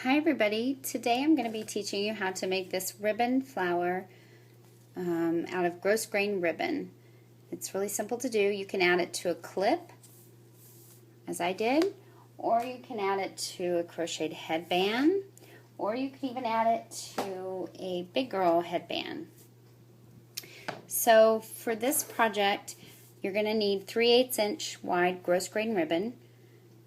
Hi everybody, today I'm going to be teaching you how to make this ribbon flower out of grosgrain ribbon. It's really simple to do. You can add it to a clip, as I did, or you can add it to a crocheted headband, or you can even add it to a big girl headband. So for this project, you're going to need 3/8 inch wide grosgrain ribbon,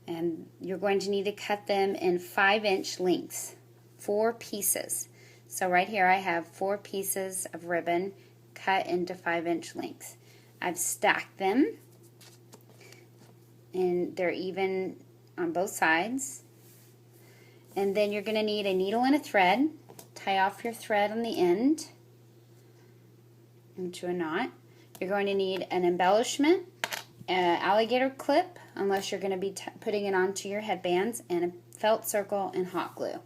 and you're going to need to cut them in 5-inch lengths, 4 pieces. So right here I have 4 pieces of ribbon cut into 5-inch lengths. I've stacked them and they're even on both sides. And then you're going to need a needle and a thread. Tie off your thread on the end into a knot. You're going to need an embellishment, an alligator clip, unless you're going to be putting it onto your headbands, and a felt circle and hot glue.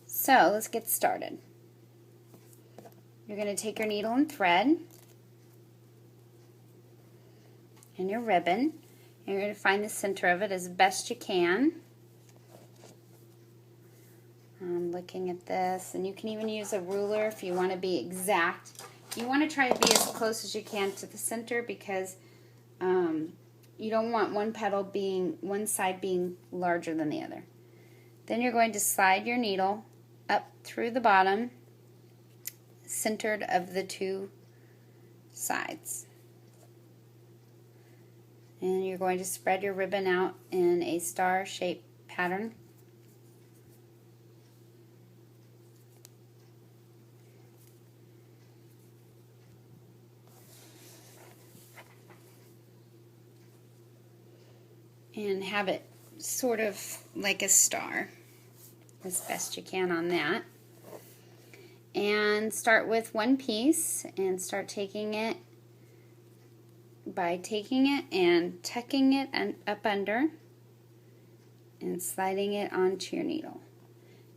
So let's get started. You're going to take your needle and thread and your ribbon, and you're going to find the center of it as best you can. I'm looking at this, and you can even use a ruler if you want to be exact. You want to try to be as close as you can to the center, because you don't want one side being larger than the other. Then you're going to slide your needle up through the bottom, centered of the 2 sides. And you're going to spread your ribbon out in a star-shaped pattern. And have it sort of like a star, as best you can on that. And start with 1 piece and start taking it and tucking it up under and sliding it onto your needle,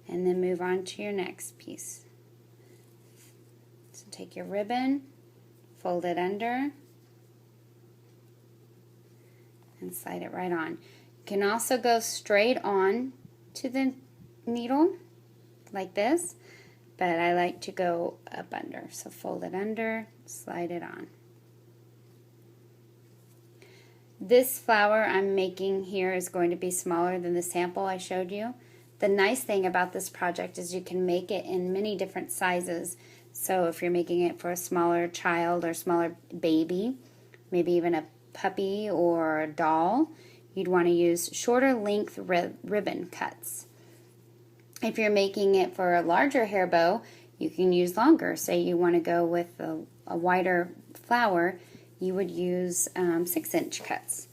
and then move on to your next piece. So take your ribbon, fold it under, and slide it right on. You can also go straight on to the needle like this, but I like to go up under. So fold it under, slide it on. This flower I'm making here is going to be smaller than the sample I showed you. The nice thing about this project is you can make it in many different sizes. So if you're making it for a smaller child or smaller baby, maybe even a puppy or a doll, you'd want to use shorter length ribbon cuts. If you're making it for a larger hair bow, you can use longer. Say you want to go with a wider flower, you would use 6-inch cuts.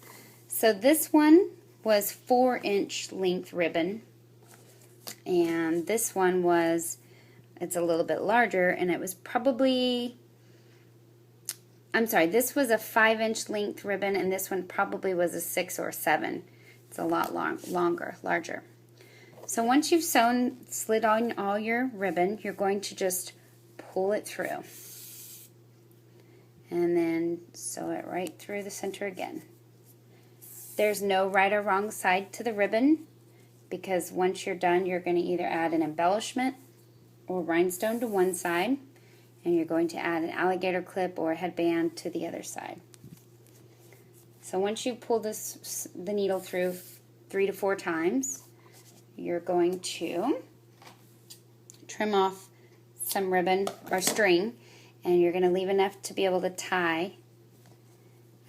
So this one was 4-inch length ribbon, and this one it's a little bit larger, and it was probably, this was a 5-inch length ribbon, and this one probably was a 6 or 7. It's a lot larger. So once you've slid on all your ribbon, you're going to just pull it through. And then sew it right through the center again. There's no right or wrong side to the ribbon, because once you're done, you're going to either add an embellishment or rhinestone to one side, and you're going to add an alligator clip or a headband to the other side. So once you pull the needle through 3 to 4 times, you're going to trim off some ribbon or string, and you're going to leave enough to be able to tie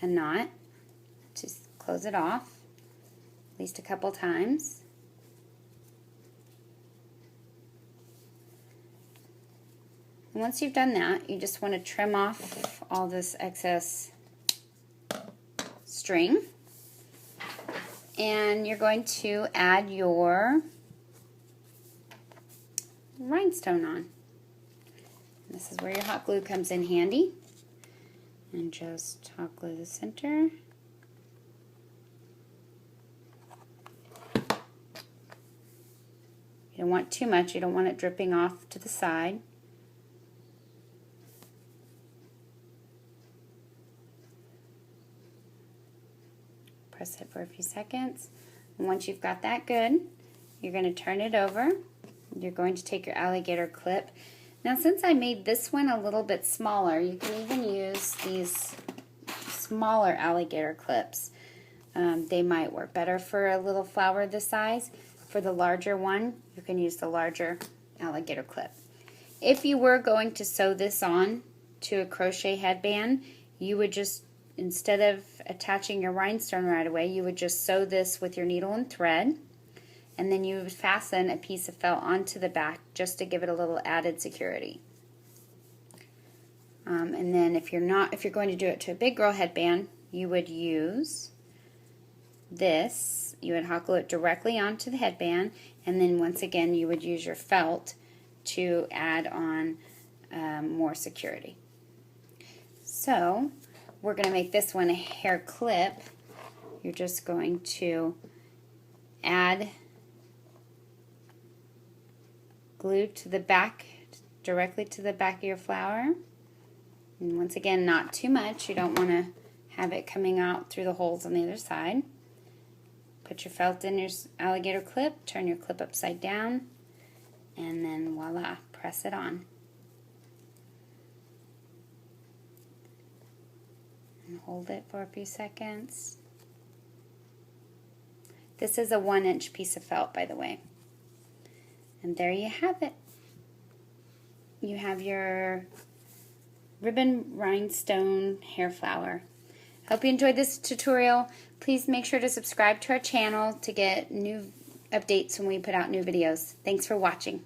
a knot. Just close it off at least a couple times. And once you've done that, you just want to trim off all this excess string, and you're going to add your rhinestone on. This is where your hot glue comes in handy. And just hot glue the center. You don't want too much. You don't want it dripping off to the side. Press it for a few seconds. And once you've got that good, you're going to turn it over. You're going to take your alligator clip. Now, since I made this one a little bit smaller, you can even use these smaller alligator clips. They might work better for a little flower this size. For the larger one, you can use the larger alligator clip. If you were going to sew this on to a crochet headband, you would just, instead of attaching your rhinestone right away, you would just sew this with your needle and thread, and then you would fasten a piece of felt onto the back just to give it a little added security. And then if you're going to do it to a big girl headband, you would use this. You would hot glue it directly onto the headband, and then once again you would use your felt to add on more security. So we're going to make this one a hair clip. You're just going to add glue to the back, directly to the back of your flower. And once again, not too much. You don't want to have it coming out through the holes on the other side. Put your felt in your alligator clip, turn your clip upside down, and then voila, press it on. And hold it for a few seconds. This is a 1-inch piece of felt, by the way. And there you have it. You have your ribbon rhinestone hair flower. Hope you enjoyed this tutorial. Please make sure to subscribe to our channel to get new updates when we put out new videos. Thanks for watching.